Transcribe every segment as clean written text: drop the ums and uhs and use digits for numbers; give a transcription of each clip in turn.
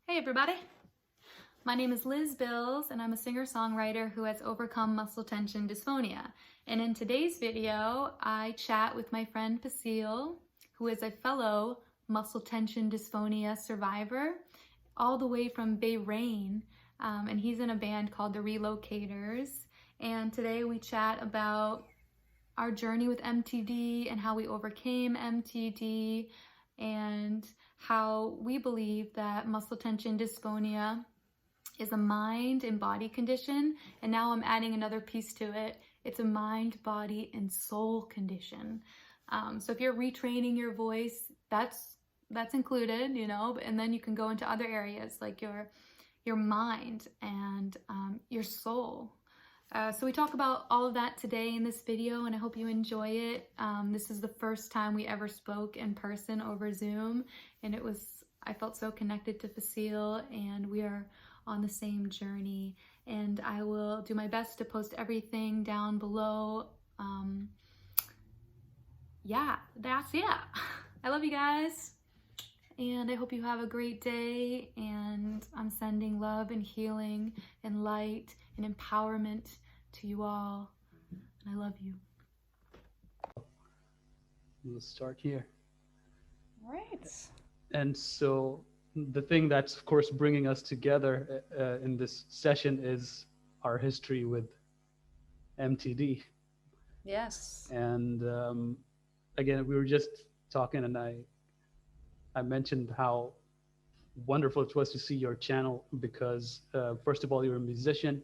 Hey everybody, my name is Liz Bills and I'm a singer-songwriter who has overcome muscle tension dysphonia. And in today's video, I chat with my friend Faisal, who is a fellow muscle tension dysphonia survivor, all the way from Bahrain, and he's in a band called the Relocators. And today we chat about our journey with MTD and how we overcame MTD and how we believe that muscle tension dysphonia is a mind and body condition. And now I'm adding another piece to it. It's a mind, body, and soul condition. So if you're retraining your voice, that's included, and then you can go into other areas like your mind and your soul. So we talk about all of that today in this video, and I hope you enjoy it. This is the first time we ever spoke in person over Zoom, and I felt so connected to Faisal, and we are on the same journey. And I will do my best to post everything down below. That's it. I love you guys. And I hope you have a great day, and I'm sending love and healing and light and empowerment to you all. And I love you. We'll start here. All right. And so the thing that's, of course, bringing us together in this session is our history with MTD. Yes. And again, we were just talking, and I mentioned how wonderful it was to see your channel because, first of all, you're a musician,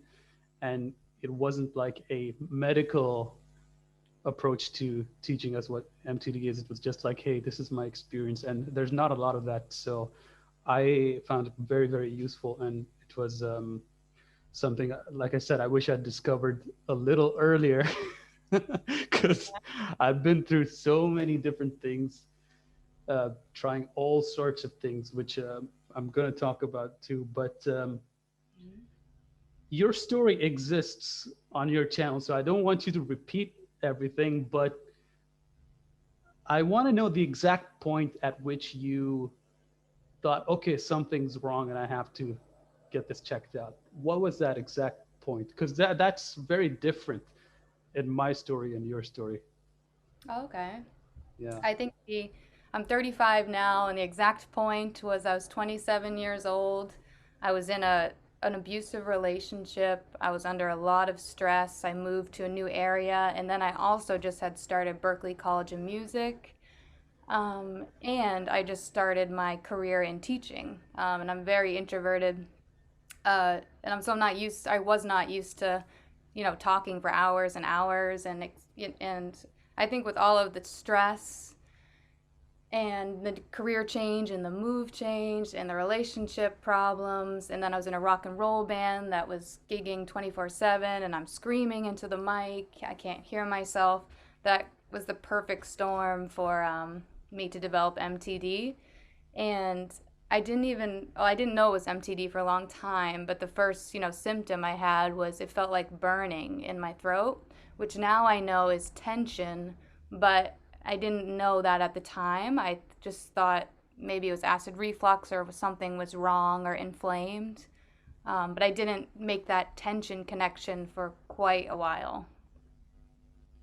and it wasn't like a medical approach to teaching us what MTD is. It was just like, hey, this is my experience, and there's not a lot of that. So I found it very, very useful, and it was something, like I said, I wish I'd discovered a little earlier because I've been through so many different things, trying all sorts of things, which I'm going to talk about too. But your story exists on your channel, so I don't want you to repeat everything, but I want to know the exact point at which you thought, okay, something's wrong and I have to get this checked out. What was that exact point? Because that's very different in my story and your story. Okay. Yeah. I think I'm 35 now, and the exact point was I was 27 years old. I was in an abusive relationship. I was under a lot of stress. I moved to a new area, and then I also just had started Berklee College of Music. And I just started my career in teaching. And I'm very introverted. I was not used to, talking for hours and hours. And I think with all of the stress and the career change and the move change and the relationship problems, and then I was in a rock and roll band that was gigging 24/7, and I'm screaming into the mic. I can't hear myself. That was the perfect storm for me to develop MTD. And I didn't know it was MTD for a long time, but the first, symptom I had was it felt like burning in my throat, which now I know is tension, but I didn't know that at the time. I just thought maybe it was acid reflux or something was wrong or inflamed. But I didn't make that tension connection for quite a while.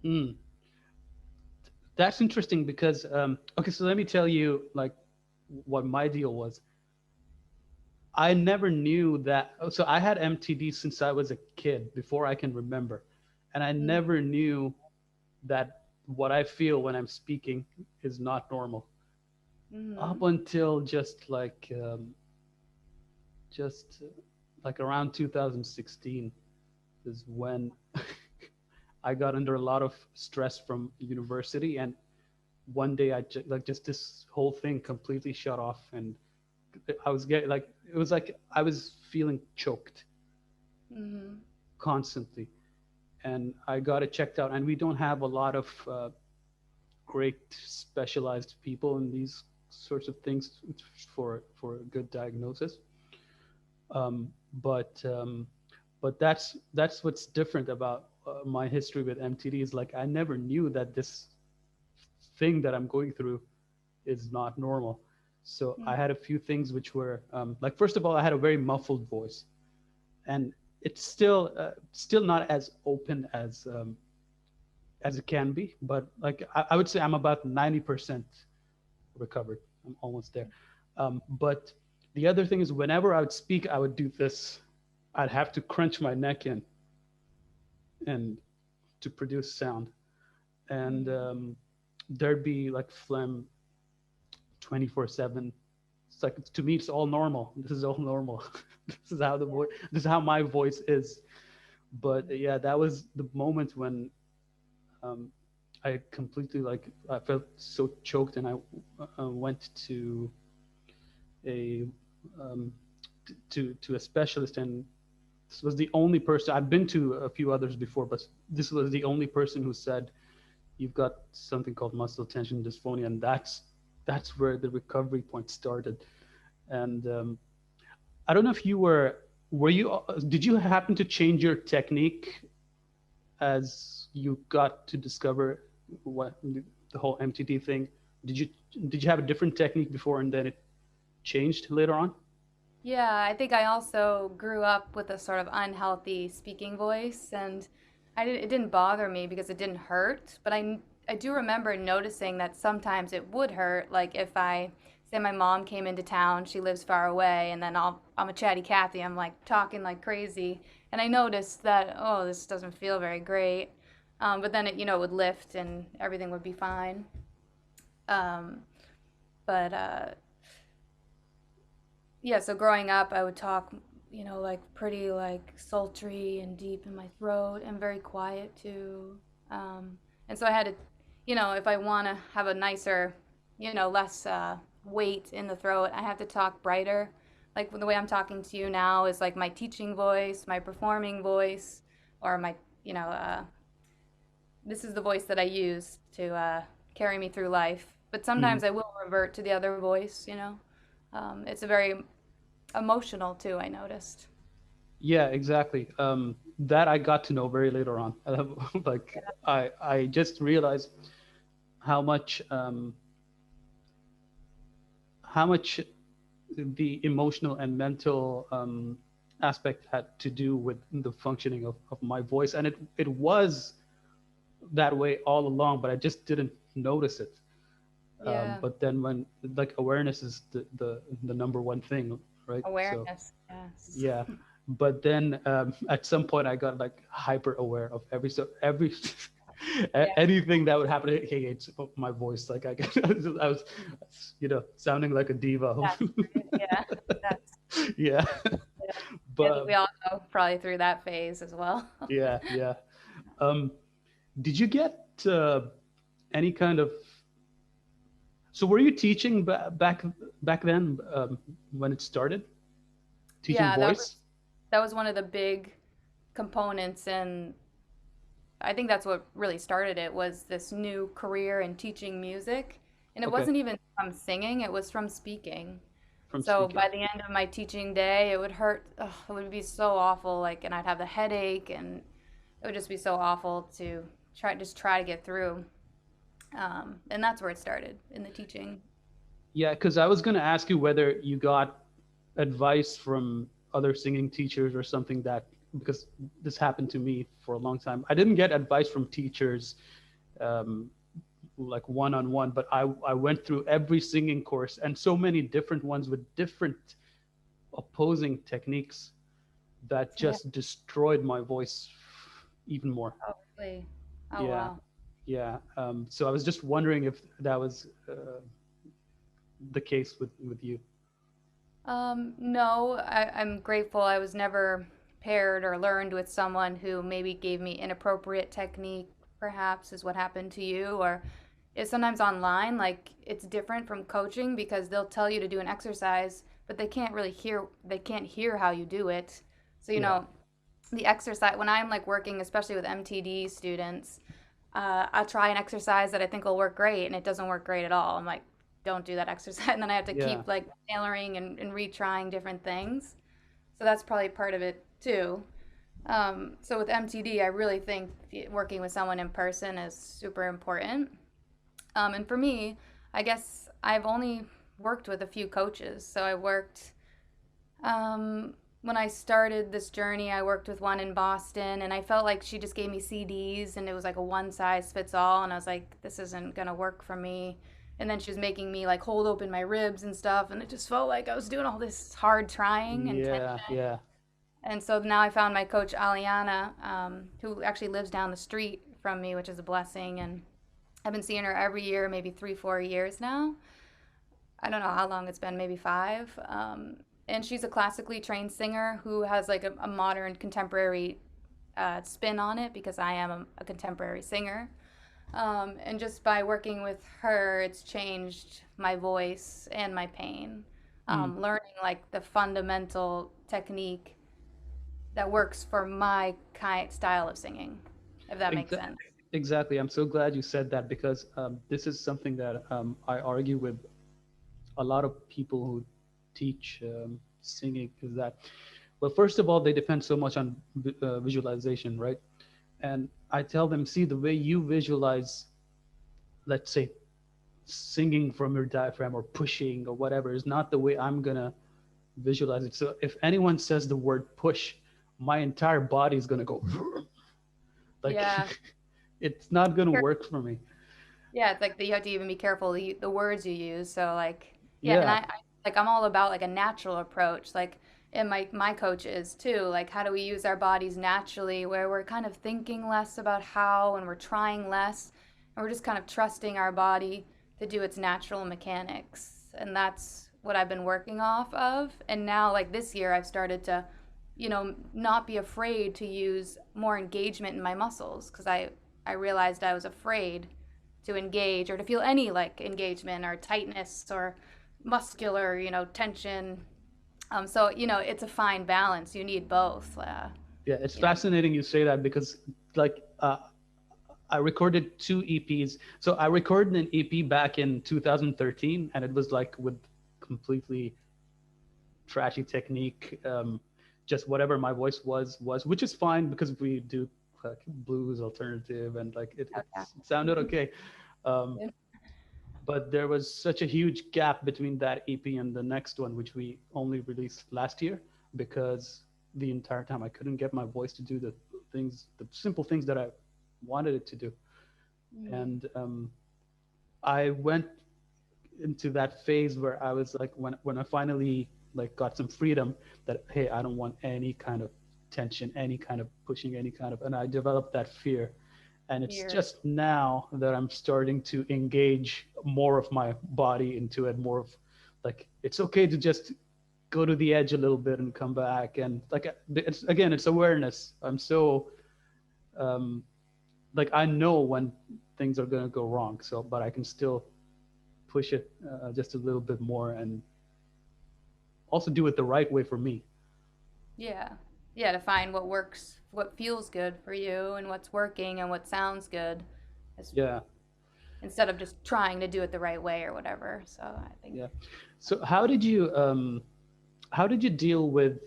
Mm. That's interesting because, okay, so let me tell you like what my deal was. I never knew that. So I had MTD since I was a kid, before I can remember. And I never knew that what I feel when I'm speaking is not normal. Up until just like around 2016 is when I got under a lot of stress from university, and one day just this whole thing completely shut off, and I was getting like, it was like I was feeling choked constantly, and I got it checked out. And we don't have a lot of great specialized people in these sorts of things for a good diagnosis. Um, but but that's what's different about my history with MTD is like I never knew that this thing that I'm going through is not normal. So I had a few things which were like, first of all, I had a very muffled voice, and it's still not as open as it can be, but like I would say I'm about 90% recovered. I'm almost there. But the other thing is, whenever I would speak, I would do this. I'd have to crunch my neck in and to produce sound, and there'd be like phlegm 24/7. It's like, to me, it's all normal. This is all normal. This is how the voice. This is how my voice is. But yeah, that was the moment when um, I completely, like, I felt so choked, and I went to a um, to a specialist, and this was the only person. I've been to a few others before, but this was the only person who said, you've got something called muscle tension dysphonia, and that's where the recovery point started. And I don't know if you were you did you happen to change your technique as you got to discover what the whole MTD thing? Did you have a different technique before, and then it changed later on? Yeah, I think I also grew up with a sort of unhealthy speaking voice, and it didn't bother me because it didn't hurt, but I do remember noticing that sometimes it would hurt, like if I say my mom came into town, she lives far away, and then I'm a chatty Cathy, I'm like talking like crazy, and I noticed that, oh, this doesn't feel very great. But then it would lift and everything would be fine. Um, but Yeah, so growing up, I would talk, like pretty like sultry and deep in my throat and very quiet too. And so I had to, if I want to have a nicer, less weight in the throat, I have to talk brighter. Like the way I'm talking to you now is like my teaching voice, my performing voice, or my, you know, uh, this is the voice that I use to carry me through life. But Mhm. sometimes I will revert to the other voice. It's a very emotional too, I noticed. Yeah, exactly. That I got to know very later on. Like, I just realized how much how much the emotional and mental aspect had to do with the functioning of my voice, and it was that way all along, but I just didn't notice it. Yeah, But then, when, like, awareness is the number one thing, right? So awareness. Yes. yeah, but then at some point I got like hyper aware of every Yeah, anything that would happen. Hey, it's my voice. Like, I was, sounding like a diva. that's right. Yeah, that's Yeah, yeah. I think but we all go probably through that phase as well. yeah, yeah. Um, did you get any kind of? So were you teaching back then, when it started? Teaching Yeah, voice? that was one of the big components, and I think that's what really started it was this new career in teaching music. And it Okay, wasn't even from singing, it was from speaking. from So speaking. by the end of my teaching day, it would hurt. Ugh, it would be so awful. Like, and I'd have the headache, and it would just be so awful to try to get through. And that's where it started in the teaching. Yeah, because I was going to ask you whether you got advice from other singing teachers or something, because this happened to me for a long time. I didn't get advice from teachers, um, like one on one, but I went through every singing course, and so many different ones with different opposing techniques that Yeah. just destroyed my voice even more. Oh, really? Oh, Yeah, wow. yeah. So I was just wondering if that was the case with you. No, I'm grateful I was never paired or learned with someone who maybe gave me inappropriate technique, perhaps, is what happened to you. Or it's sometimes online, like it's different from coaching because they'll tell you to do an exercise, but they can't hear how you do it. So, Yeah. the exercise, when I'm like working, especially with MTD students, I'll try an exercise that I think will work great, and it doesn't work great at all. I'm like, don't do that exercise. And then I have to Yeah. keep like tailoring and retrying different things. So that's probably part of it too. So with MTD, I really think working with someone in person is super important. And for me, I guess I've only worked with a few coaches. So I worked, when I started this journey, I worked with one in Boston, and I felt like she just gave me CDs and it was like a one size fits all. And I was like, this isn't going to work for me. And then she was making me like hold open my ribs and stuff. And it just felt like I was doing all this hard trying and Yeah, tension. yeah. And so now I found my coach, Aliana, who actually lives down the street from me, which is a blessing. And I've been seeing her every year, maybe 3, 4 years now. I don't know how long it's been, maybe 5. And she's a classically trained singer who has like a modern contemporary spin on it because I am a contemporary singer. And just by working with her, it's changed my voice and my pain. Mm. Learning like the fundamental technique that works for my kind style of singing, if that makes Exa- sense. Exactly. I'm so glad you said that because this is something that I argue with a lot of people who teach singing is that, well, first of all, they depend so much on visualization, right? And I tell them, see, the way you visualize, let's say, singing from your diaphragm or pushing or whatever, is not the way I'm gonna visualize it. So if anyone says the word push, my entire body is gonna go like Yeah. it's not gonna work for me. Yeah, it's like that you have to even be careful the words you use. So like, yeah, and Yeah, I like I'm all about like a natural approach. Like, and my coach is too. Like, how do we use our bodies naturally, where we're kind of thinking less about how, and we're trying less, and we're just kind of trusting our body to do its natural mechanics. And that's what I've been working off of. And now, like this year, I've started to, not be afraid to use more engagement in my muscles because I realized I was afraid to engage or to feel any like engagement or tightness or muscular, tension. So, it's a fine balance. You need both. yeah. It's You know. fascinating you say that because like I recorded 2 EPs. So I recorded an EP back in 2013, and it was like with completely trashy technique, just whatever my voice was, which is fine because we do like blues alternative and like Oh, it yeah. sounded okay. Um, Good. but there was such a huge gap between that EP and the next one, which we only released last year, because the entire time I couldn't get my voice to do the things, the simple things that I wanted it to do. Mhm. And I went into that phase where I was like, when I finally like got some freedom, that hey, I don't want any kind of tension, any kind of pushing, any kind of, and I developed that fear. And it's You're, just now that I'm starting to engage more of my body into it, more of like it's okay to just go to the edge a little bit and come back. And like it's again, it's awareness. I'm so um, like I know when things are gonna go wrong, so but I can still push it just a little bit more and also do it the right way for me. yeah. Yeah, to find what works, what feels good for you and what's working and what sounds good, is- Yeah, instead of just trying to do it the right way or whatever. So I think, yeah. So how did you deal with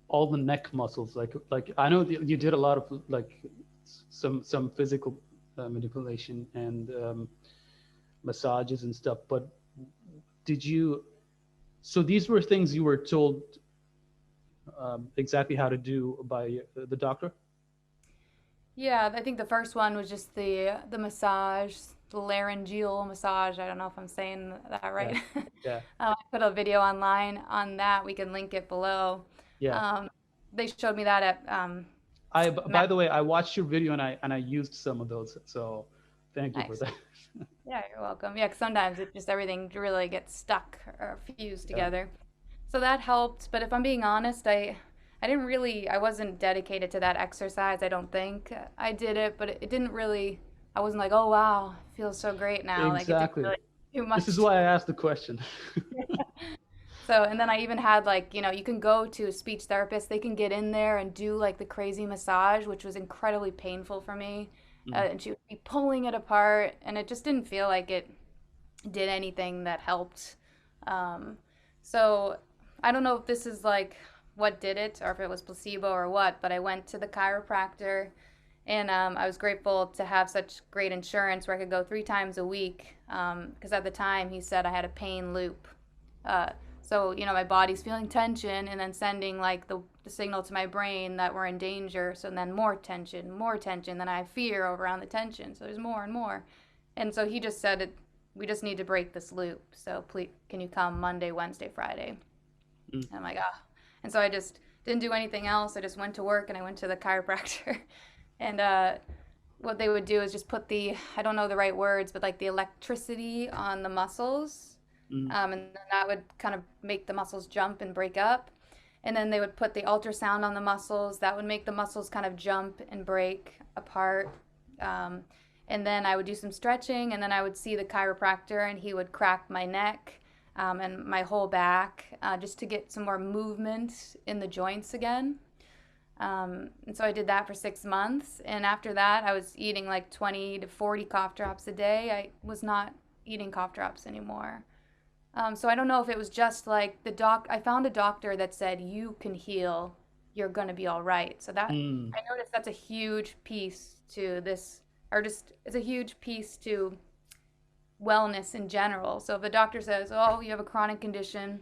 all the neck muscles? Like I know that you did a lot of like some physical manipulation and massages and stuff, but did you? So these were things you were told exactly how to do by the doctor? yeah, I think the first one was just the massage, the laryngeal massage. I don't know if I'm saying that Yeah, right. yeah, I put a video online on that. We can link it below. yeah. Um, they showed me that at By the way, I watched your video and I used some of those. So thank you for nice. that. Yeah, you're welcome. Yeah, 'cause sometimes it just everything really gets stuck or fused Yeah. together. So that helped. But if I'm being honest, I didn't really, I wasn't dedicated to that exercise. I don't think I did it, but it didn't really. I wasn't like, oh wow, it feels so great now. Like it didn't Exactly. really do This is much. why I asked the question. So, and then I even had like, you can go to a speech therapist, they can get in there and do like the crazy massage, which was incredibly painful for me. Mm. And she would be pulling it apart, and it just didn't feel like it did anything that helped. Um, so I don't know if this is like what did it or if it was placebo or what, but I went to the chiropractor And I was grateful to have such great insurance where I could go 3 times a week. Because at the time he said I had a pain loop. Uh, so, my body's feeling tension and then sending like the signal to my brain that we're in danger. So then more tension. Then I have fear around the tension. So there's more and more. And so he just said, we just need to break this loop. So please, can you come Monday, Wednesday, Friday? Mm. And I'm like, ah. And so I just didn't do anything else. I just went to work and I went to the chiropractor. And what they would do is just put I don't know the right words, but like the electricity on the muscles. Mm. And then that would kind of make the muscles jump and break up. And then they would put the ultrasound on the muscles. That would make the muscles kind of jump and break apart. And then I would do some stretching, and then I would see the chiropractor, and he would crack my neck and my whole back just to get some more movement in the joints again. And so I did that for 6 months. And after that, I was eating like 20 to 40 cough drops a day. I was not eating cough drops anymore. So I don't know if it was just like I found a doctor that said, you can heal, you're going to be all right. So that, Mm. I noticed that's a huge piece to this, or just it's a huge piece to wellness in general. So if a doctor says, oh, you have a chronic condition,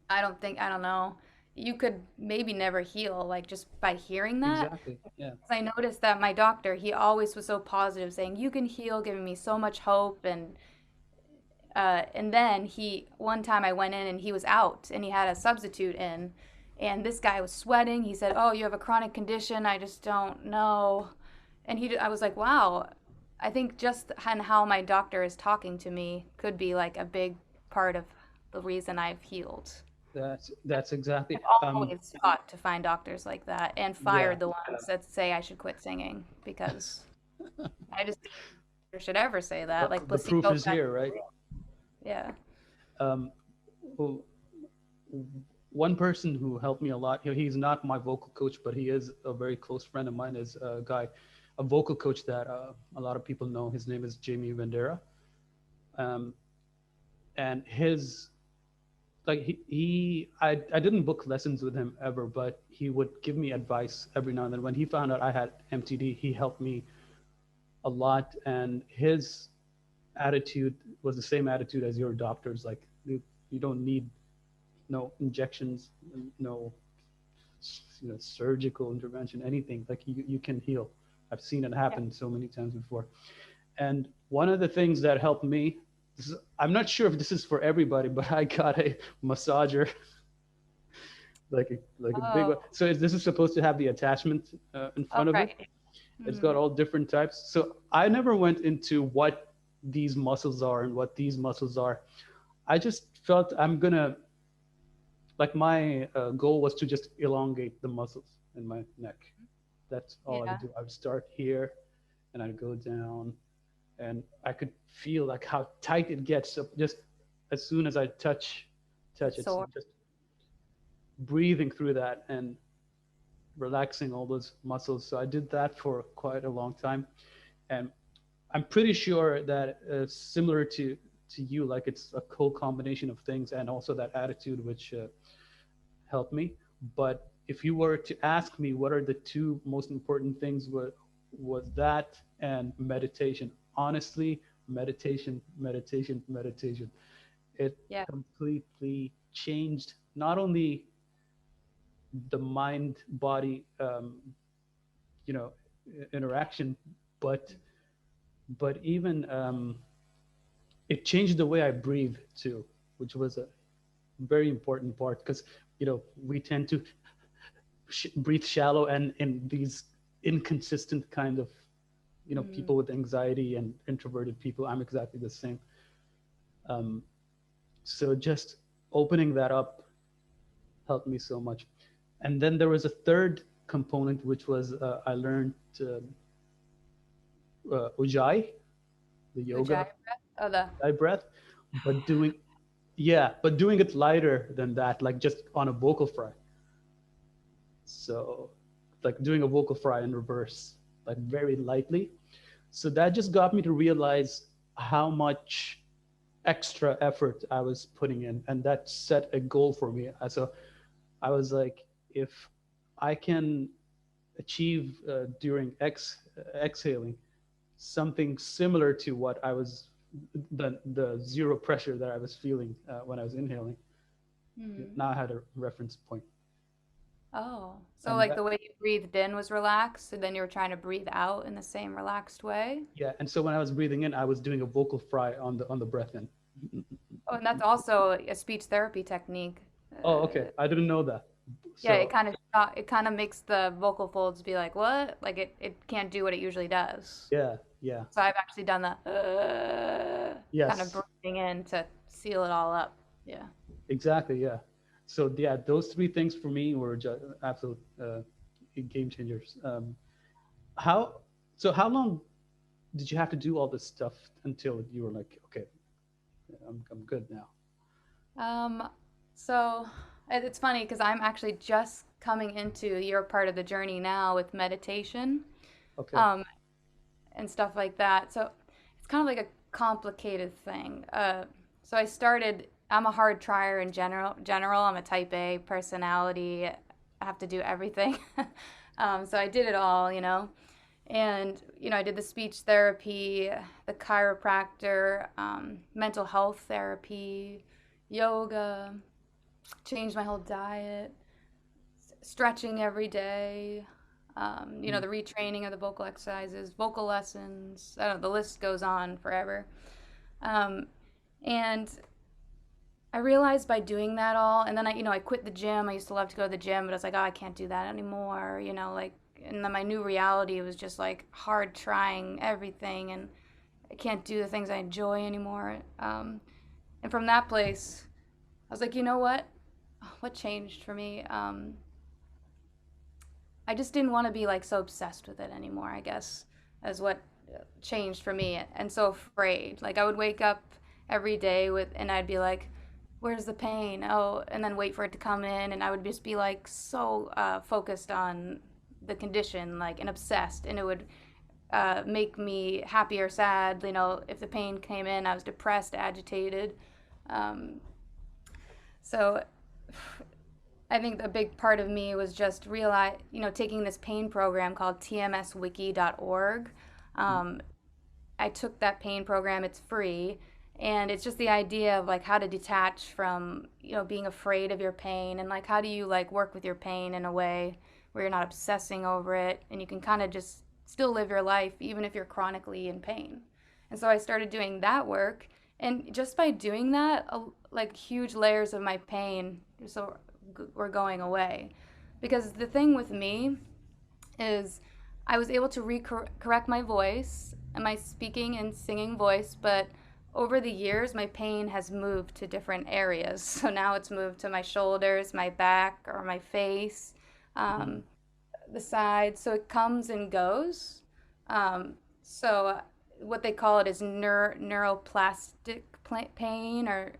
I don't know, you could maybe never heal, like just by hearing that. Exactly. Yeah. 'Cause I noticed that my doctor, he always was so positive, saying, you can heal, giving me so much hope. And then one time I went in and he was out and he had a substitute in, and this guy was sweating. He said, oh, you have a chronic condition. I just don't know. And I was like, wow, I think just how my doctor is talking to me could be like a big part of the reason I've healed. That's exactly. I've always fought to find doctors like that and Yeah. fired the ones that say I should quit singing, because I just think no doctor should ever say that. Like The proof placebo is effect. here, right? Yeah. Um, well, one person who helped me a lot, he's not my vocal coach, but he is a very close friend of mine, is a vocal coach that a lot of people know. His name is Jamie Vendera. And I didn't book lessons with him ever, but he would give me advice every now and then. When he found out I had MTD, he helped me a lot. And his attitude was the same attitude as your doctors. Like, you don't need no injections, no surgical intervention, anything. Like, you can heal. I've seen it happen so many times before. And one of the things that helped me, I'm not sure if this is for everybody, but I got a massager, like a big one. So this is supposed to have the attachment in front of it. It's got all different types. So I never went into what these muscles are and what these muscles are. I just felt my goal was to just elongate the muscles in my neck. That's all I would do. I would start here and I'd go down, and I could feel like how tight it gets. So just as soon as I touch it, so just breathing through that and relaxing all those muscles. So I did that for quite a long time. And I'm pretty sure that similar to you, like it's a cool combination of things, and also that attitude which helped me. But if you were to ask me what are the two most important things, was that and meditation. Honestly, meditation. It completely changed not only the mind body interaction, but even it changed the way I breathe too, which was a very important part, because we tend to breathe shallow, and in these inconsistent kind of people with anxiety and introverted people, I'm exactly the same. So just opening that up helped me so much. And then there was a third component, which was I learned Ujjayi, the yoga Ujjayi breath, but doing it lighter than that, like just on a vocal fry. So like doing a vocal fry in reverse, like very lightly. So that just got me to realize how much extra effort I was putting in, and that set a goal for me. So I was like, if I can achieve during exhaling something similar to what I was the zero pressure that I was feeling when I was inhaling. Now I had a reference point. Oh, so And like the way you breathed in was relaxed, and then you were trying to breathe out in the same relaxed way? yeah, and so when I was breathing in, I was doing a vocal fry on the breath in. Oh, and that's also a speech therapy technique. Oh, okay. I didn't know that. Yeah, So it kind of makes the vocal folds be like, what? Like it can't do what it usually does. yeah, yeah, So I've actually done the kind of yes, breathing in to seal it all up. Yeah. exactly, yeah. So yeah, those three things for me were just absolute game changers. How how long did you have to do all this stuff until you were like, okay, I'm good now? Um, so it's funny because I'm actually just coming into your part of the journey now with meditation, Okay. um, and stuff like that. So it's kind of like a complicated thing. So I started. I'm a hard trier in general. I'm a type A personality. I have to do everything. So I did it all, and I did the speech therapy, the chiropractor, mental health therapy, yoga, changed my whole diet, stretching every day, Mm. the retraining of the vocal exercises, vocal lessons. I don't know, the list goes on forever. Um, and I realized by doing that all, and then I quit the gym. I used to love to go to the gym, but I was like, oh, I can't do that anymore, like, and then my new reality was just like hard trying everything, and I can't do the things I enjoy anymore. And from that place, I was like, you know what? What changed for me? I just didn't want to be like so obsessed with it anymore, I guess, as what changed for me, and so afraid. Like I would wake up every day and I'd be like, where's the pain? Oh, and then wait for it to come in, and I would just be like so focused on the condition, like, and obsessed, and it would make me happy or sad. If the pain came in, I was depressed, agitated. Um, so I think a big part of me was just taking this pain program called tmswiki.org. Um, I took that pain program. It's free, and it's just the idea of like how to detach from being afraid of your pain, and like how do you like work with your pain in a way where you're not obsessing over it, and you can kind of just still live your life even if you're chronically in pain. And so I started doing that work, and just by doing that, like huge layers of my pain so were going away. Because the thing with me is I was able to correct my voice and my speaking and singing voice, but over the years, my pain has moved to different areas. So now it's moved to my shoulders, my back, or my face, Mm. um, the sides. So it comes and goes. So what they call it is neuroplastic pain, or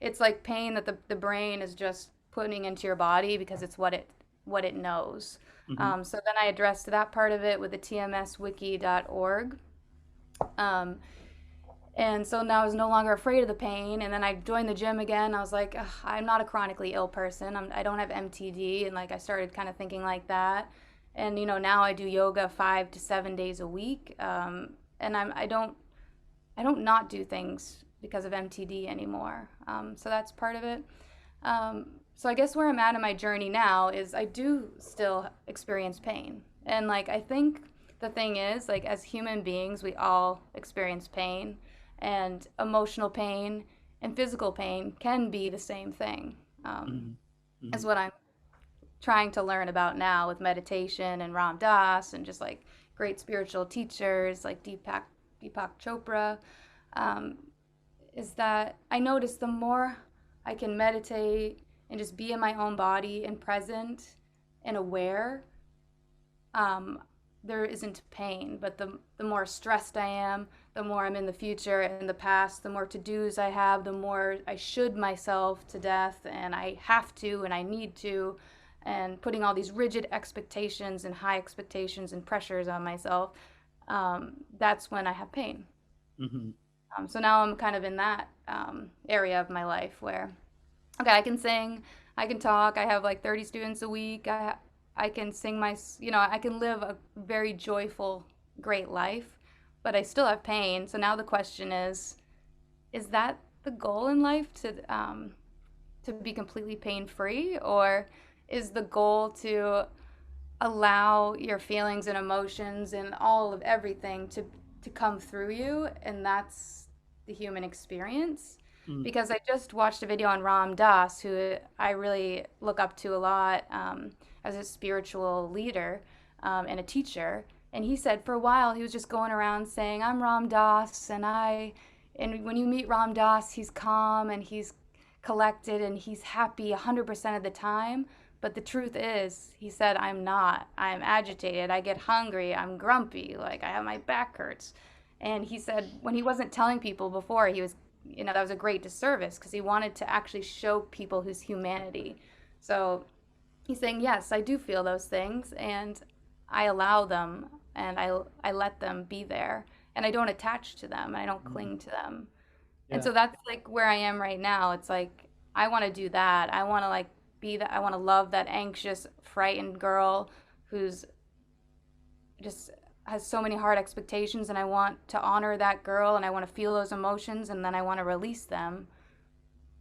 it's like pain that the brain is just putting into your body because it's what it knows. Mm-hmm. So then I addressed that part of it with the tmswiki.org. Um, and so now I was no longer afraid of the pain. And then I joined the gym again. I was like, I'm not a chronically ill person. I don't have MTD. And like I started kind of thinking like that. And now I do yoga 5 to 7 days a week. And I don't not do things because of MTD anymore. So that's part of it. So I guess where I'm at in my journey now is I do still experience pain. And like I think the thing is, like, as human beings, we all experience pain, and emotional pain and physical pain can be the same thing. Mm-hmm. Is Mm-hmm. what I'm trying to learn about now with meditation and Ram Dass and just like great spiritual teachers like Deepak Chopra. Um, is that I notice the more I can meditate and just be in my own body and present and aware, um, there isn't pain. But the more stressed I am, the more I'm in the future and the past, the more to-dos I have, the more I should myself to death, and I have to and I need to, and putting all these rigid expectations and high expectations and pressures on myself, that's when I have pain. Mm-hmm. So now I'm kind of in that area of my life where, okay, I can sing, I can talk, I have like 30 students a week, I can sing I can live a very joyful, great life, but I still have pain. So now the question is that the goal in life to be completely pain free, or is the goal to allow your feelings and emotions and all of everything to come through you, and that's the human experience? Mm. Because I just watched a video on Ram Dass, who I really look up to a lot, as a spiritual leader, and a teacher. And he said for a while he was just going around saying, I'm Ram Dass, and when you meet Ram Dass, he's calm and he's collected and he's happy 100% of the time. But the truth is, he said, I'm not. I'm agitated. I get hungry. I'm grumpy. Like, I have my back hurts. And he said when he wasn't telling people before, he was, that was a great disservice because he wanted to actually show people his humanity. So he's saying, yes, I do feel those things, and I allow them, and I let them be there, and I don't attach to them, and I don't Mm. cling to them. And Yeah. so that's like where I am right now. It's like I want to do that. I want to like be that. I want to love that anxious, frightened girl who's just has so many hard expectations, and I want to honor that girl, and I want to feel those emotions, and then I want to release them,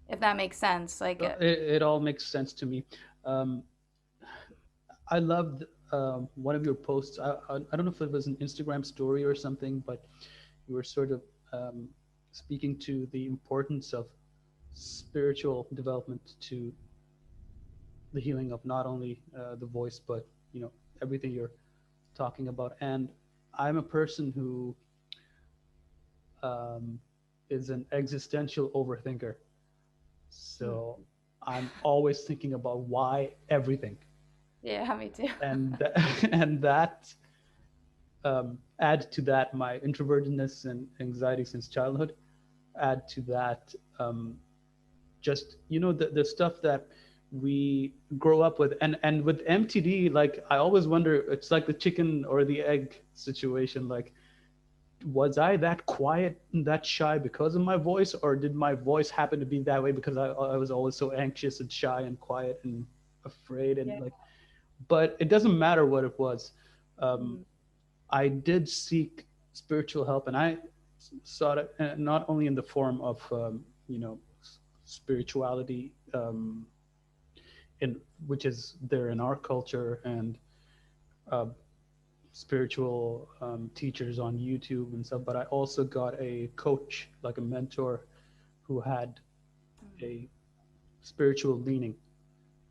if that makes sense. It all makes sense to me. Um, I loved one of your posts. I don't know if it was an Instagram story or something, but you were sort of um, speaking to the importance of spiritual development to the healing of not only the voice, but everything you're talking about. And I'm a person who um, is an existential overthinker. Mm. So I'm always thinking about why everything, Yeah, me too. and and that add to that my introvertedness and anxiety since childhood. Add to that just the stuff that we grow up with, and with MTD, like I always wonder, it's like the chicken or the egg situation. Like, was I that quiet and that shy because of my voice, or did my voice happen to be that way because I was always so anxious and shy and quiet and afraid and Yeah. like, but it doesn't matter what it was. um, Mm. I did seek spiritual help, and I sought it not only in the form of spirituality, in which is there in our culture, and uh, spiritual teachers on YouTube and stuff, but I also got a coach, like a mentor, who had a spiritual leaning,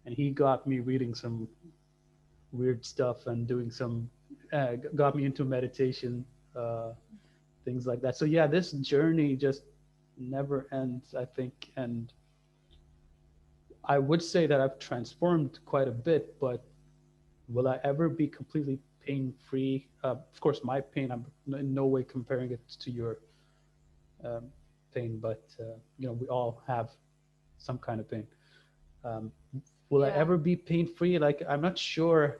and he got me reading some weird stuff and doing some got me into meditation, uh, things like that. So yeah, this journey just never ends, I think. And I would say that I've transformed quite a bit, but will I ever be completely pain free? Of course, my pain, I'm in no way comparing it to your um, pain, but we all have some kind of pain. Um, will I Yeah. ever be pain free? Like, I'm not sure.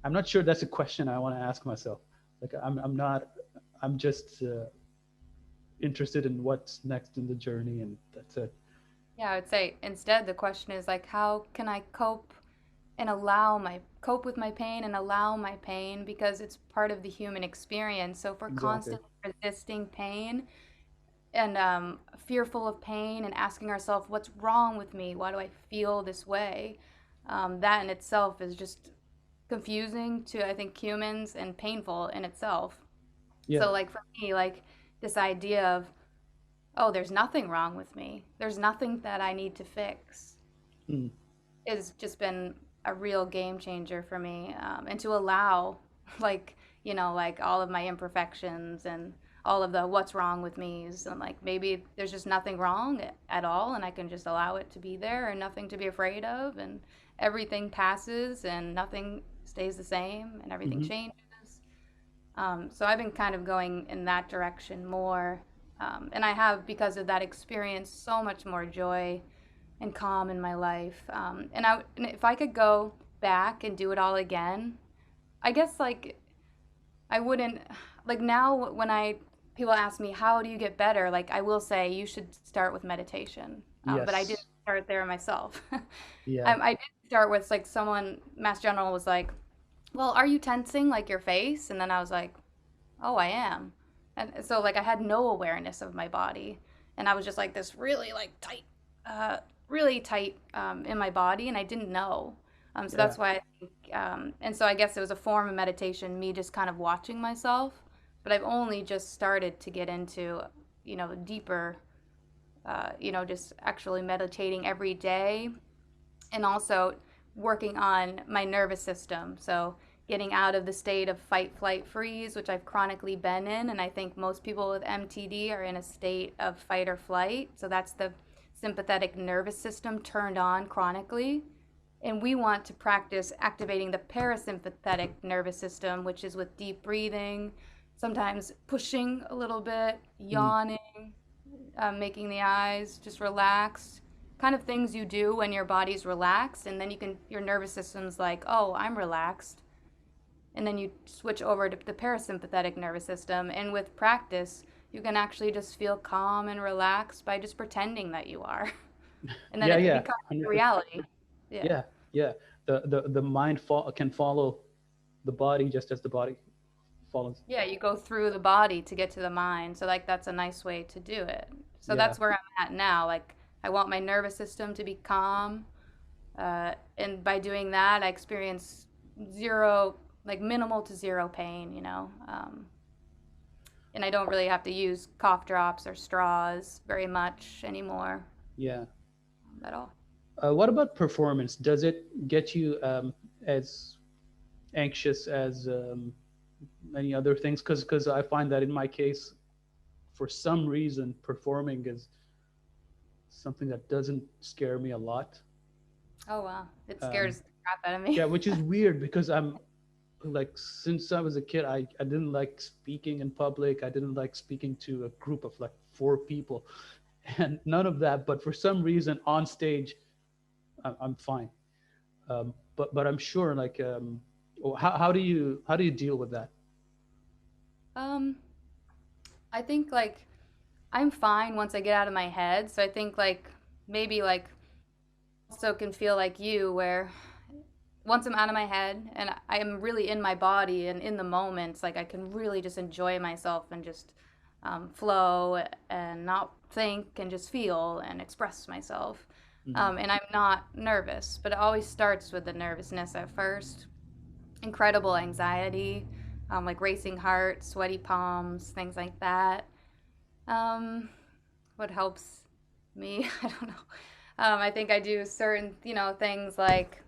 I'm not sure that's a question I want to ask myself. Like, I'm not. I'm just interested in what's next in the journey, and that's it. Yeah, I would say instead the question is like, how can I cope with my pain and allow my pain, because it's part of the human experience. So if we're Exactly. constantly resisting pain and fearful of pain and asking ourselves, what's wrong with me? Why do I feel this way? That in itself is just confusing to, I think, humans, and painful in itself. Yeah. So like for me, like this idea of, oh, there's nothing wrong with me. There's nothing that I need to fix, Mm. has just been a real game changer for me. And to allow, like, like all of my imperfections and all of the what's wrong with me's, and like maybe there's just nothing wrong at all, and I can just allow it to be there and nothing to be afraid of, and everything passes and nothing stays the same and everything Hmm. changes. So I've been kind of going in that direction more. And I have, because of that experience, so much more joy and calm in my life. And if I could go back and do it all again, I guess like I wouldn't, like now when people ask me how do you get better, like I will say you should start with meditation. But I didn't Yes. start there myself. Yeah. I did start with like someone, Mass General was like, well, are you tensing like your face? And then I was like, oh, I am. And so like I had no awareness of my body. And I was just like this really like tight, uh, really tight in my body, and I didn't know. So Yeah. that's why I think, and so I guess it was a form of meditation, me just kind of watching myself. But I've only just started to get into, deeper, just actually meditating every day, and also working on my nervous system. So getting out of the state of fight, flight, freeze, which I've chronically been in. And I think most people with MTD are in a state of fight or flight. So that's the sympathetic nervous system turned on chronically. And we want to practice activating the parasympathetic nervous system, which is with deep breathing, sometimes pushing a little bit, Mm. yawning, making the eyes just relaxed, kind of things you do when your body's relaxed, and then your nervous system's like, oh, I'm relaxed, and then you switch over to the parasympathetic nervous system, and with practice you can actually just feel calm and relaxed by just pretending that you are. And then Yeah, it yeah. becomes a 100%. reality. Yeah. Yeah, yeah. The mind can follow the body just as the body follows. Yeah, you go through the body to get to the mind. So like that's a nice way to do it. So Yeah, that's where I'm at now. Like I want my nervous system to be calm. And by doing that, I experience zero, like minimal to zero pain. And I don't really have to use cough drops or straws very much anymore yeah. at all. What about performance? Does it get you as anxious as many other things? Because I find that in my case, for some reason, performing is something that doesn't scare me a lot. Oh, wow. It Um, scares the crap out of me. yeah, which is weird because I'm like since I was a kid, I didn't like speaking in public. I didn't like speaking to a group of like four people, and none of that. But for some reason, on stage, I'm fine. But I'm sure like how do you deal with that? Um, I think like I'm fine once I get out of my head. So I think like maybe like also can feel like you where once I'm out of my head and I am really in my body and in the moments, like I can really just enjoy myself and just flow and not think and just feel and express myself. Hmm. And I'm not nervous, but it always starts with the nervousness at first. Incredible anxiety, like racing heart, sweaty palms, things like that. Um, what helps me? I don't know. I think I do certain, things like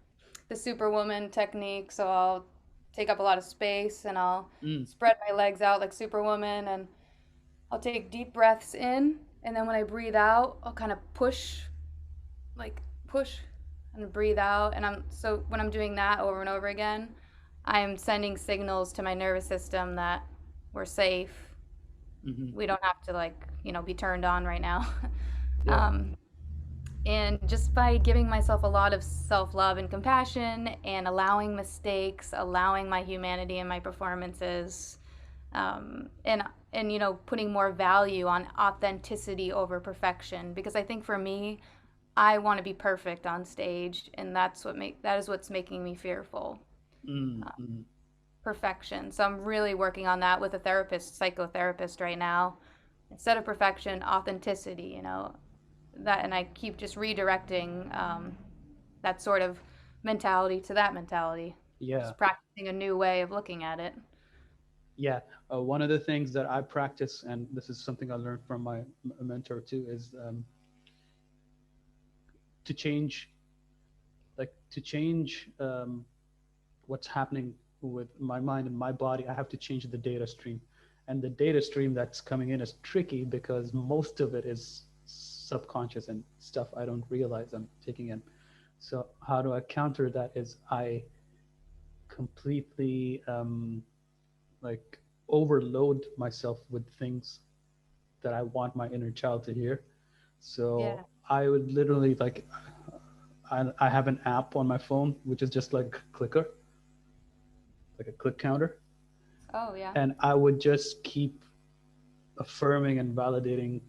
the superwoman technique. So I'll take up a lot of space and I'll Mm. spread my legs out like superwoman, and I'll take deep breaths in, and then when I breathe out, I'll kind of push and breathe out. And so when I'm doing that over and over again, I'm sending signals to my nervous system that we're safe. Hmm. We don't have to be turned on right now. Yeah, um, and just by giving myself a lot of self-love and compassion and allowing mistakes, allowing my humanity in my performances, and putting more value on authenticity over perfection, because I think for me, I want to be perfect on stage, and that is what's making me fearful. mm-hmm. Perfection. So I'm really working on that with a psychotherapist right now. Instead of perfection, authenticity, that, and I keep just redirecting that sort of mentality to that mentality, Yeah, just practicing a new way of looking at it. yeah. One of the things that I practice, and this is something I learned from my mentor too, is to change, what's happening with my mind and my body. I have to change the data stream, and the data stream that's coming in is tricky because most of it is subconscious and stuff I don't realize I'm taking in. So how do I counter that? Is I completely like overload myself with things that I want my inner child to hear. Yeah. So I would literally like I have an app on my phone which is just like a clicker, like a click counter, Oh, yeah. and I would just keep affirming and validating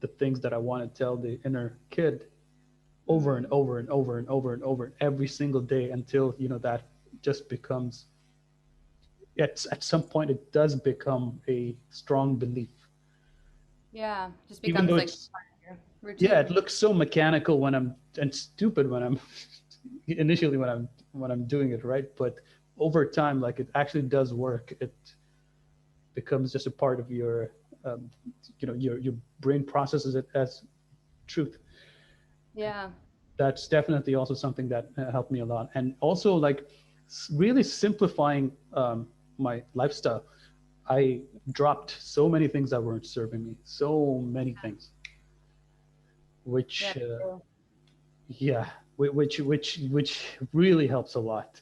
the things that I want to tell the inner kid, over and Mm. over and over and over and over every single day until that just becomes, at some point it does become a strong belief, Yeah, just even becomes though like it's, part of your yeah, it routine. looks so mechanical when I'm, and stupid when I'm initially when I'm doing it, right? But over time, like, it actually does work. It becomes just a part of your, um, your brain processes it as truth. Yeah. That's definitely also something that helped me a lot, and also, like, really simplifying my lifestyle. I dropped so many things that weren't serving me, so many things, Yeah. which True. yeah, which really helps a lot.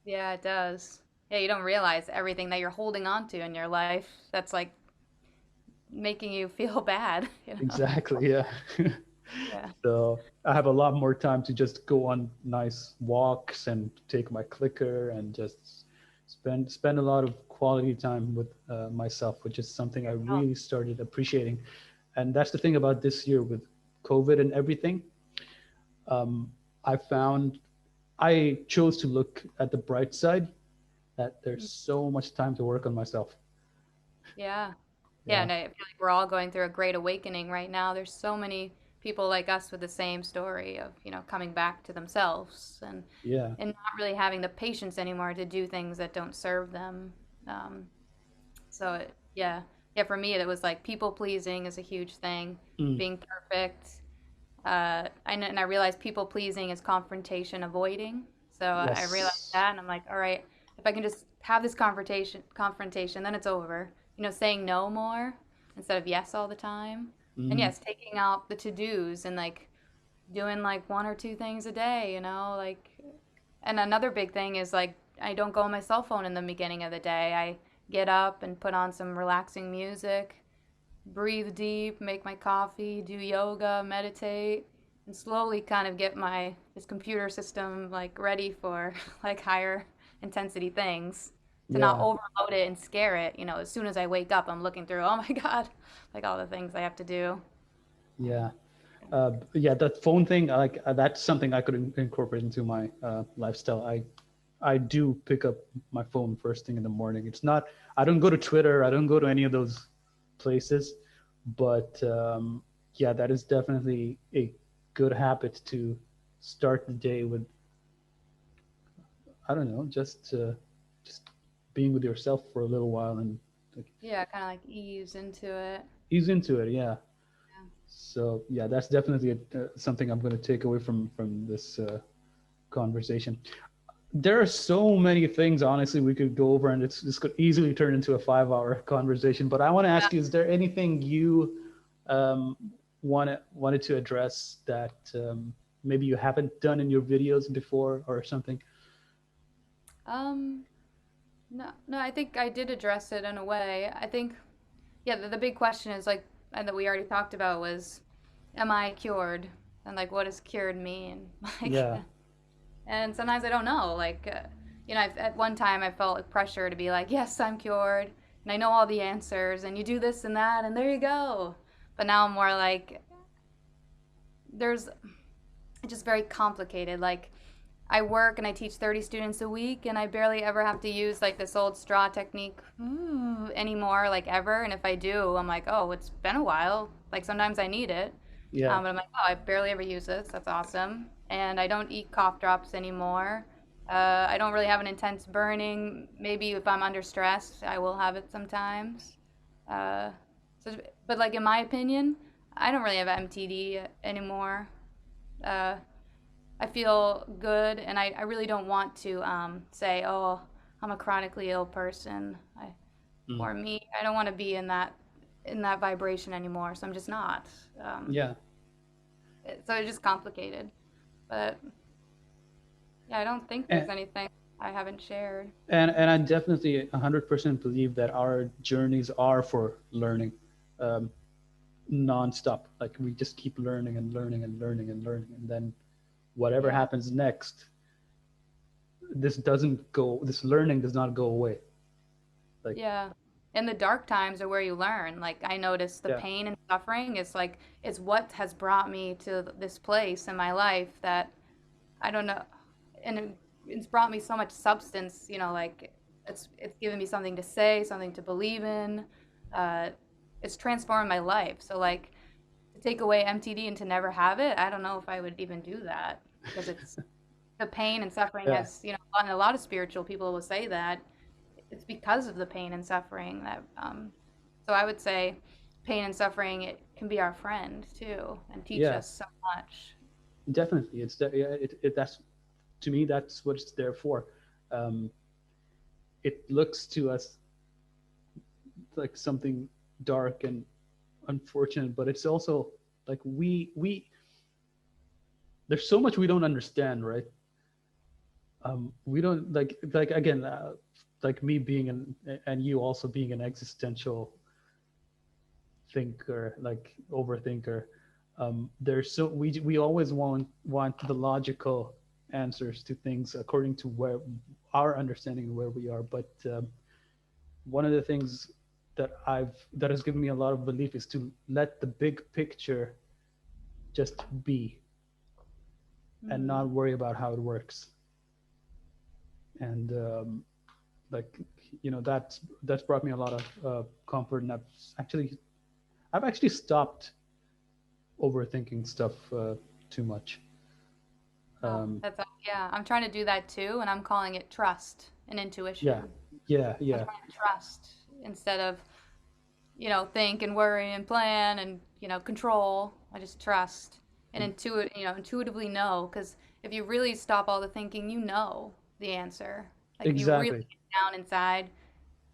Yeah, it does. Yeah, you don't realize everything that you're holding on to in your life that's like making you feel bad, you know? Exactly, yeah. Yeah. So I have a lot more time to just go on nice walks and take my clicker and just spend a lot of quality time with myself, which is something I Oh, really started appreciating. And that's the thing about this year with COVID and everything. Um, I found I chose to look at the bright side, that there's mm, so much time to work on myself. yeah. Yeah, Yeah, and I feel like we're all going through a great awakening right now. There's so many people like us with the same story of, coming back to themselves yeah, and not really having the patience anymore to do things that don't serve them. Um, yeah. Yeah, for me, it was like people pleasing is a huge thing, mm, being perfect. And I realized people pleasing is confrontation avoiding. So I realized yes, that, and I'm like, all right, if I can just have this confrontation, then it's over. Saying no more instead of yes all the time. And mm, yes, taking out the to-dos and like doing like one or two things a day, like. And another big thing is like I don't go on my cell phone in the beginning of the day. I get up and put on some relaxing music, breathe deep, make my coffee, do yoga, meditate, and slowly kind of get my this computer system like ready for like higher intensity things to not yeah, overload it and scare it. As soon as I wake up, I'm looking through, oh my God, like all the things I have to do. yeah. Yeah, that phone thing, like, that's something I could incorporate into my lifestyle. I do pick up my phone first thing in the morning. It's not, I don't go to Twitter, I don't go to any of those places, but yeah, that is definitely a good habit to start the day with. I don't know, just being with yourself for a little while and, like, Yeah, kind of like ease into it. ease into it. Yeah. Yeah. So yeah, that's definitely something I'm going to take away from this conversation. There are so many things, honestly, we could go over, and this could easily turn into a 5-hour conversation. But I want to Yeah. ask you: is there anything you um, wanted to address that maybe you haven't done in your videos before, or something? Um, no, no, I think I did address it in a way. I think, yeah, the big question is like, and that we already talked about was, am I cured? And like, what does cured mean? Like, Yeah, and sometimes I don't know. Like, at one time I felt like pressure to be like, yes, I'm cured, and I know all the answers, and you do this and that, and there you go. But now I'm more like, there's, it's just very complicated. Like, I work and I teach 30 students a week, and I barely ever have to use like this old straw technique anymore, like ever. And if I do, I'm like, oh, it's been a while. Like sometimes I need it. yeah, But I'm like, oh, I barely ever use this. That's awesome. And I don't eat cough drops anymore. I don't really have an intense burning. Maybe if I'm under stress, I will have it sometimes. Uh, but like in my opinion, I don't really have MTD anymore. Uh, I feel good, and I really don't want to say, oh, I'm a chronically ill person. mm, Or me, I don't want to be in that vibration anymore. So I'm just not. Um, yeah. so it's just complicated. But yeah, I don't think And there's anything I haven't shared. and I definitely 100% believe that our journeys are for learning. Um, nonstop. Like, we just keep learning and learning and learning and learning, and then whatever Yeah, happens next, this learning does not go away. Like, yeah, and the dark times are where you learn. Like I noticed the Yeah. pain and suffering is what has brought me to this place in my life that I don't know, and it's brought me so much substance. Like it's given me something to say, something to believe in. Uh, it's transformed my life. So like to take away MTD and to never have it, I don't know if I would even do that because it's the pain and suffering Yeah. has, and a lot of spiritual people will say that it's because of the pain and suffering that, so I would say pain and suffering, it can be our friend too and teach Yeah. us so much. Definitely. Yeah, that's, to me, that's what it's there for. Um, it looks to us like something dark and unfortunate, but it's also like we there's so much we don't understand, right? We don't like again, like me being an, and you also being an existential thinker, like overthinker. There's so we always want the logical answers to things according to where our understanding of where we are. But one of the things that has given me a lot of belief is to let the big picture just be and Mm. not worry about how it works. And like that's brought me a lot of comfort. And I've actually stopped overthinking stuff too much. Oh, Um, yeah, I'm trying to do that too, and I'm calling it trust and yeah, intuition. yeah, I'm yeah, trying to trust instead of, think and worry and plan and, control. I just trust and intuitively know. Because if you really stop all the thinking, you know the answer. Like if you really exactly. get down inside,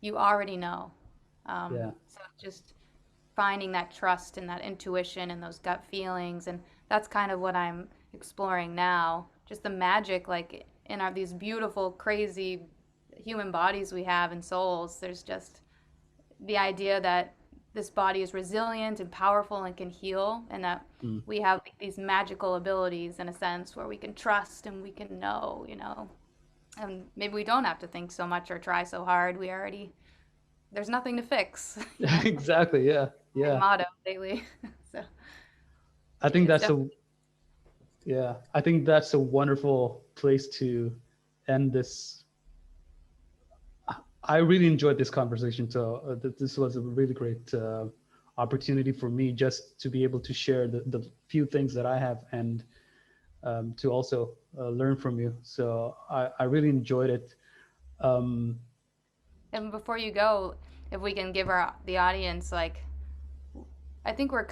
you already know. Yeah, So just finding that trust and that intuition and those gut feelings, and that's kind of what I'm exploring now. Just the magic, like in these beautiful, crazy human bodies we have and souls. There's just the idea that this body is resilient and powerful and can heal, and that mm, we have these magical abilities in a sense where we can trust and we can know, and maybe we don't have to think so much or try so hard. There's nothing to fix, exactly. Yeah, my yeah. motto lately. So I think it's that's definitely, a yeah. I think that's a wonderful place to end this. I really enjoyed this conversation. So this was a really great opportunity for me just to be able to share the few things that I have and to also learn from you. So I really enjoyed it. Um, and before you go, if we can give the audience, like, I think we're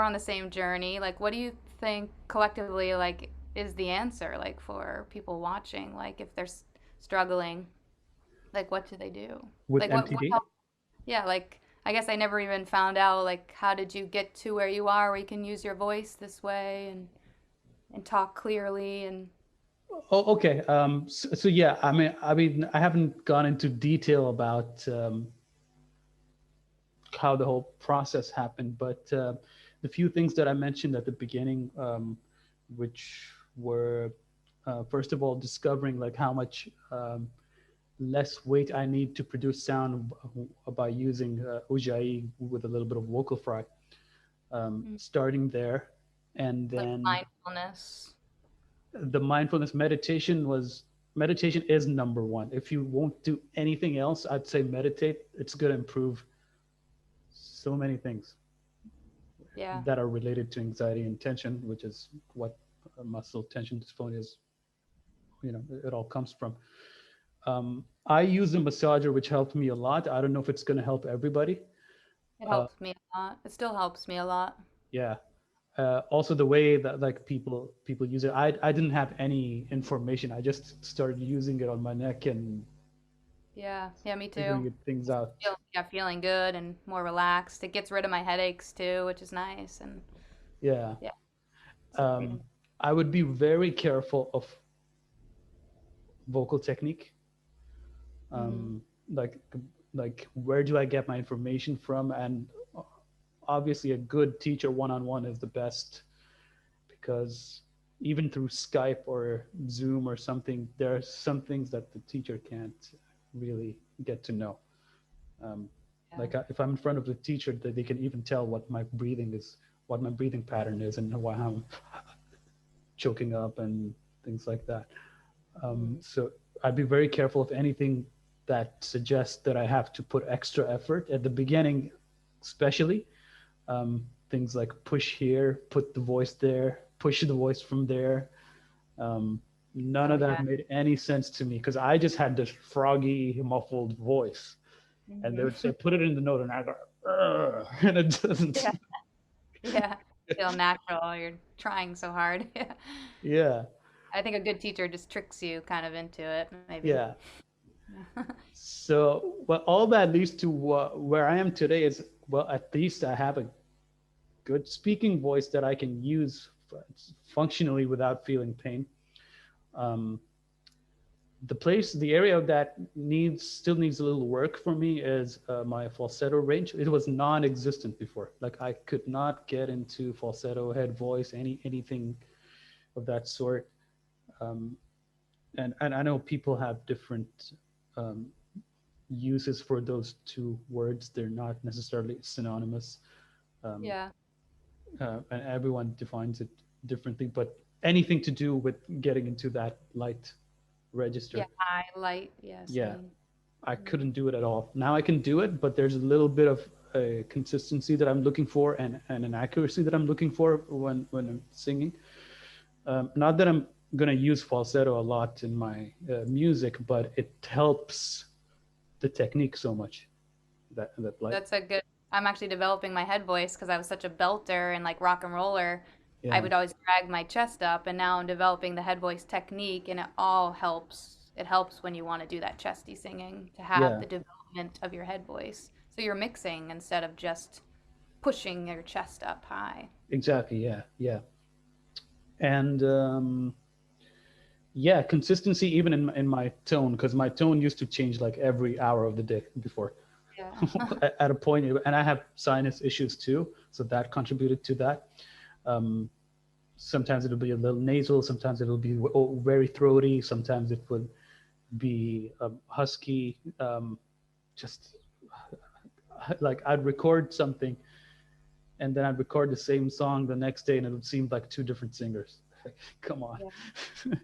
on the same journey. Like, what do you think collectively, like, is the answer, like, for people watching? Like, if they're struggling, like, what do they do? with Like, what MTD. help? Yeah, like, I guess I never even found out, like, how did you get to where you are, where you can use your voice this way and talk clearly and Oh, okay. So yeah, I haven't gone into detail about how the whole process happened, but the few things that I mentioned at the beginning, which were first of all discovering like how much less weight I need to produce sound by using ujjayi with a little bit of vocal fry. mm, Starting there, and like then mindfulness. the mindfulness meditation is number one. If you won't do anything else, I'd say meditate. It's going to improve so many things Yeah. that are related to anxiety and tension, which is what muscle tension dysphonia is. It all comes from. I use a massager, which helped me a lot. I don't know if it's going to help everybody. It Uh, helps me a lot. It still helps me a lot. yeah. Also, the way that like people use it, I didn't have any information. I just started using it on my neck and Yeah. Yeah, me too. figuring things out. Feeling good and more relaxed. It gets rid of my headaches too, which is nice. And Yeah. yeah, it's a great. Um, I would be very careful of vocal technique. Mm-hmm. Um, like like where do I get my information from? And obviously, a good teacher one-on-one is the best because even through Skype or Zoom or something, there are some things that the teacher can't really get to know. Um, Yeah. Like if I'm in front of the teacher, that they can even tell what my breathing is, what my breathing pattern is, and why I'm choking up and things like that. So I'd be very careful of anything that suggests that I have to put extra effort at the beginning, especially things like push here, put the voice there, push the voice from there. Um, None Oh of that yeah. made any sense to me because I just had this froggy, muffled voice, and they would say, "Put it in the note," and I go, "Ugh," and it doesn't. Yeah. Yeah. Feel natural. You're trying so hard. Yeah. Yeah, I think a good teacher just tricks you kind of into it, maybe. yeah. So, well, all that leads to where I am today is, well, at least I have a good speaking voice that I can use functionally without feeling pain. Um, the area that still needs a little work for me is my falsetto range. It was non-existent before. Like I could not get into falsetto, head voice, anything of that sort. Um, and I know people have different um, uses for those two words. They're not necessarily synonymous, um, Yeah. and everyone defines it differently. But anything to do with getting into that light Yeah. register, Highlight. Yeah. yeah, Singing. I Mhm. couldn't do it at all. Now I can do it, but there's a little bit of a consistency that I'm looking for and an accuracy that I'm looking for when I'm singing. Not that I'm going to use falsetto a lot in my music, but it helps the technique so much that like, That's a good. I'm actually developing my head voice because I was such a belter and like rock and roller. I yeah, would always drag my chest up, and now I'm developing the head voice technique, and it all helps. It helps when you want to do that chesty singing to have yeah, the development of your head voice. So you're mixing instead of just pushing your chest up high. exactly. Yeah, yeah. And yeah, consistency even in my tone, because my tone used to change like every hour of the day before. Yeah. At a point, and I have sinus issues too, so that contributed to that. Um, Sometimes it'll be a little nasal, sometimes it'll be very throaty, sometimes it would be husky. Just like I'd record something and then I'd record the same song the next day and it would seem like two different singers. Like, come on. Yeah.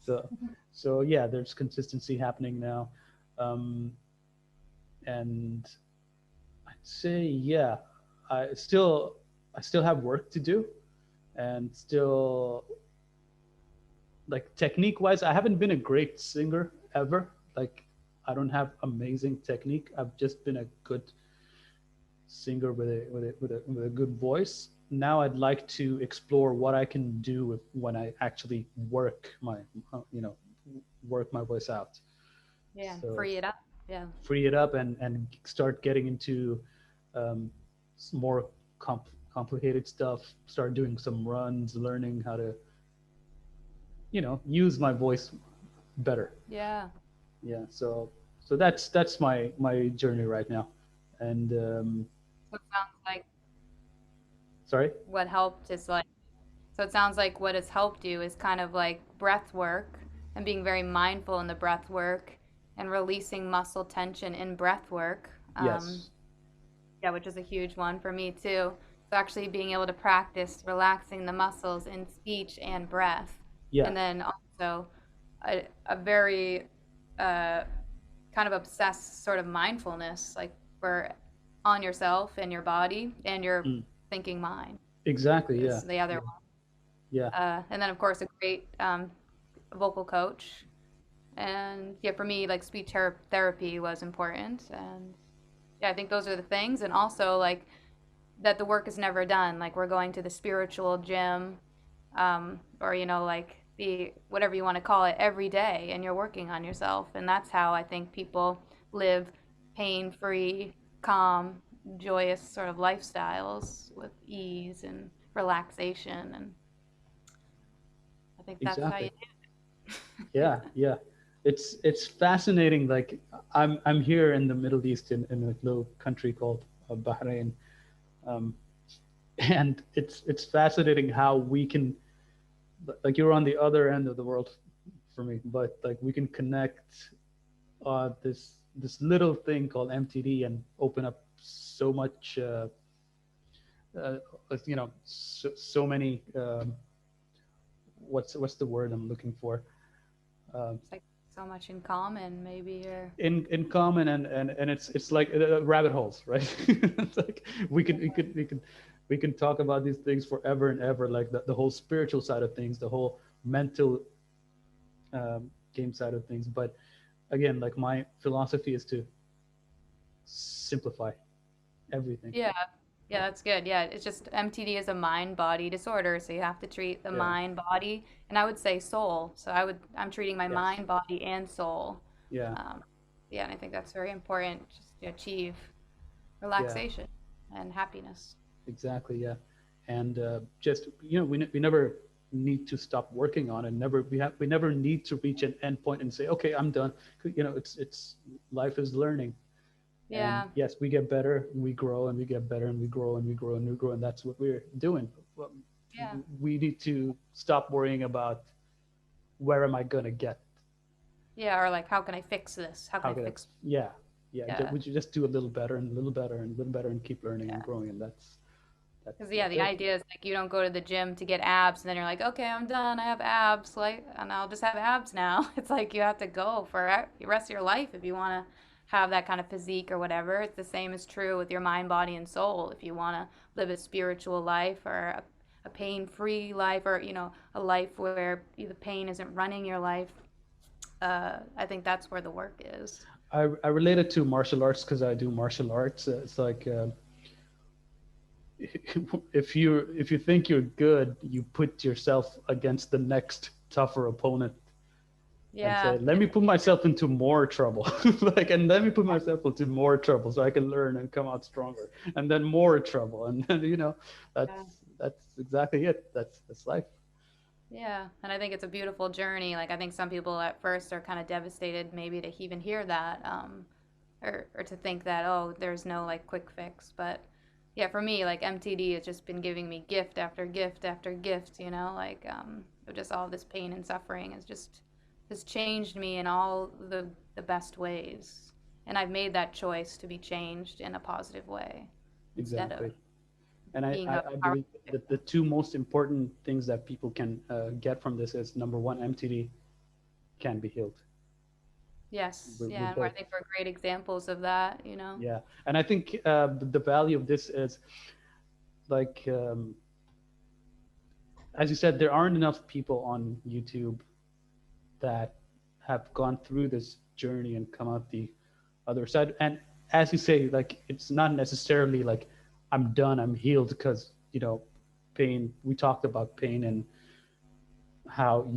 so so yeah, there's consistency happening now. Um, and I'd say, yeah, I still I still have work to do, and still, like, technique wise, I haven't been a great singer ever. Like, I don't have amazing technique. I've just been a good singer with a good voice. Now I'd like to explore what I can do when I actually you know, work my voice out. Yeah. So Free it up. Yeah. free it up and start getting into um, more complicated stuff. Start doing some runs, learning how to, you know, use my voice better. Yeah. Yeah. So that's my journey right now. And So it sounds like sorry. what helped is like so it sounds like what has helped you is kind of like breath work and being very mindful in the breath work and releasing muscle tension in breath work. Yes. Yeah, which is a huge one for me too. So actually being able to practice relaxing the muscles in speech and breath. Yeah. And then also a very uh, kind of obsessed sort of mindfulness, like for on yourself and your body and your Mm. thinking mind Exactly. Yeah. is the other Yeah. one. And then of course a great vocal coach. And yeah, for me, like speech therapy was important. And yeah, I think those are the things. And also like that the work is never done. Like we're going to the spiritual gym, or you know, like the whatever you want to call it every day, and you're working on yourself. And that's how I think people live pain-free, calm, joyous sort of lifestyles with ease and relaxation. And I think that's how you Exactly. do. Yeah. Yeah. It's fascinating. Like I'm here in the Middle East in a little country called Bahrain, um, and it's fascinating how we can, like, you're on the other end of the world for me, but like we can connect this this little thing called MTD and open up so much, uh, so many. What's the word I'm looking for? Um, It's like so much in common, maybe, or in common, and it's like rabbit holes, right? It's like we can talk about these things forever and ever, like the whole spiritual side of things, the whole mental game side of things. But again, like my philosophy is to simplify everything. yeah. Yeah, that's good. Yeah, it's just MTD is a mind-body disorder, so you have to treat the Yeah. mind, body, and I would say soul. So I'm treating my Yes. mind, body, and soul. Yeah. Um, yeah, and I think that's very important just to achieve Yeah. relaxation and happiness. Exactly. Yeah. And just we never need to stop working on it. Never we never need to reach an end point and say, okay, I'm done. It's life is learning. And Yeah, yes, we get better, we grow, and we get better, and we grow, and we grow, and we grow, and that's what we're doing. Well, yeah, we need to stop worrying about where am I gonna get, yeah. Or like, how can I fix this? How can how I can I, fix? yeah, yeah. Yeah, We should just do a little better and a little better and a little better and keep learning and yeah. growing, and Because yeah, that's the it. idea is like you don't go to the gym to get abs, and then you're like, okay, I'm done. I have abs, like, and I'll just have abs now. It's like you have to go for the rest of your life if you want to have that kind of physique or whatever. It's the same is true with your mind, body, and soul. If you want to live a spiritual life or a pain-free life, or a life where the pain isn't running your life, I think that's where the work is. I relate it to martial arts because I do martial arts. It's like if you think you're good, you put yourself against the next tougher opponent and say, Yeah, let me put myself into more trouble. Like, and let me put myself into more trouble so I can learn and come out stronger, and then more trouble. And then, yeah. that's exactly it. That's life. Yeah, and I think it's a beautiful journey. Like I think some people at first are kind of devastated maybe to even hear that, or to think that oh, there's no like quick fix. But yeah, for me, like MTD has just been giving me gift after gift after gift. Like of just all this pain and suffering has changed me in all the best ways, and I've made that choice to be changed in a positive way instead of Exactly. And being a I power believe that the victim. two most important things that people can get from this is number one, MTD can be healed. Yes, We yeah, and I both, think we're great examples of that. yeah. And I think the value of this is like, as you said, there aren't enough people on YouTube that have gone through this journey and come out the other side. And as you say, like it's not necessarily like I'm done, I'm healed, because pain. We talked about pain and how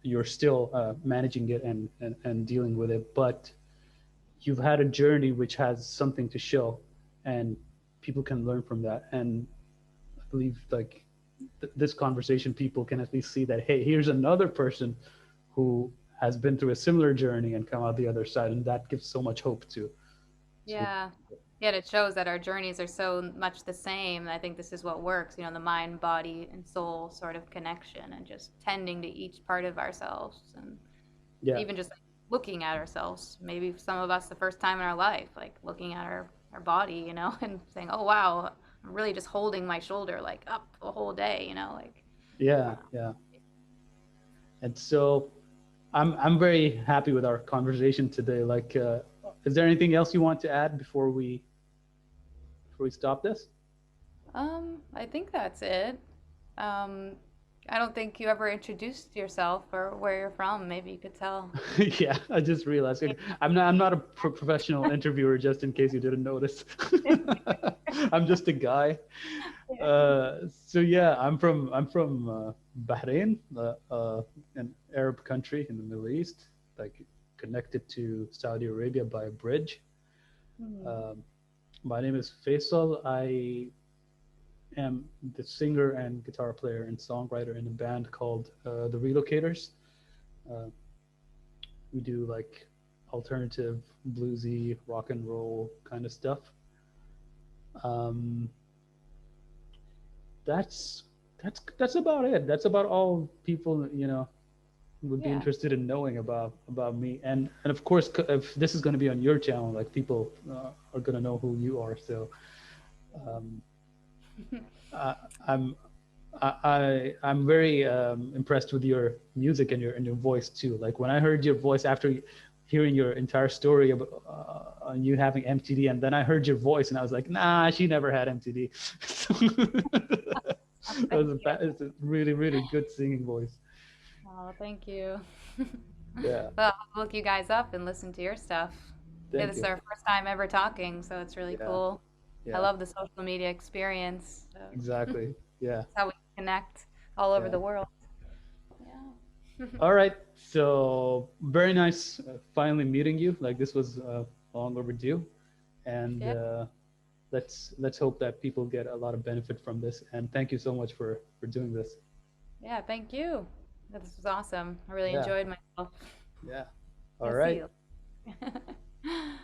you're still managing it and dealing with it, but you've had a journey which has something to show, and people can learn from that. And I believe like this conversation, people can at least see that, hey, here's another person who has been through a similar journey and come out the other side, and that gives so much hope to Yeah. Yeah, it shows that our journeys are so much the same. I think this is what works, the mind, body, and soul sort of connection and just tending to each part of ourselves and yeah, even just like looking at ourselves. Maybe some of us the first time in our life, like looking at our body, and saying, oh, wow, I'm really just holding my shoulder like up a whole day, like, yeah, uh, yeah. And so I'm very happy with our conversation today. Like, is there anything else you want to add before we stop this? I think that's it. Um, I don't think you ever introduced yourself or where you're from. Maybe you could tell. Yeah, I just realized I'm not a professional interviewer. Just in case you didn't notice, I'm just a guy. So yeah, I'm from Bahrain, an Arab country in the Middle East, like connected to Saudi Arabia by a bridge. Mhm. Um, my name is Faisal. I am the singer and guitar player and songwriter in a band called the Relocators. Uh, we do like alternative, bluesy, rock and roll kind of stuff. Um, that's that's about it. That's about all people would be Yeah. interested in knowing about me, and of course, if this is going to be on your channel, like people are going to know who you are. So um, I, I'm I'm very impressed with your music and your voice too. Like when I heard your voice after hearing your entire story about on you having MTD, and then I heard your voice, and I was like, nah, she never had MTD. It's a really really good singing voice. Oh, thank you. Yeah, Well, I'll look you guys up and listen to your stuff. Yeah, thank this is you. our first time ever talking, so it's really Yeah, cool. I yeah, love the social media experience. So exactly. Yeah, that's how we connect all over yeah. the world. Yeah. All right. So very nice finally meeting you. Like this was long overdue, and Yeah. let's hope that people get a lot of benefit from this. And thank you so much for doing this. Yeah, thank you. This was awesome. I really Yeah, enjoyed myself. yeah. All I'll see right. you.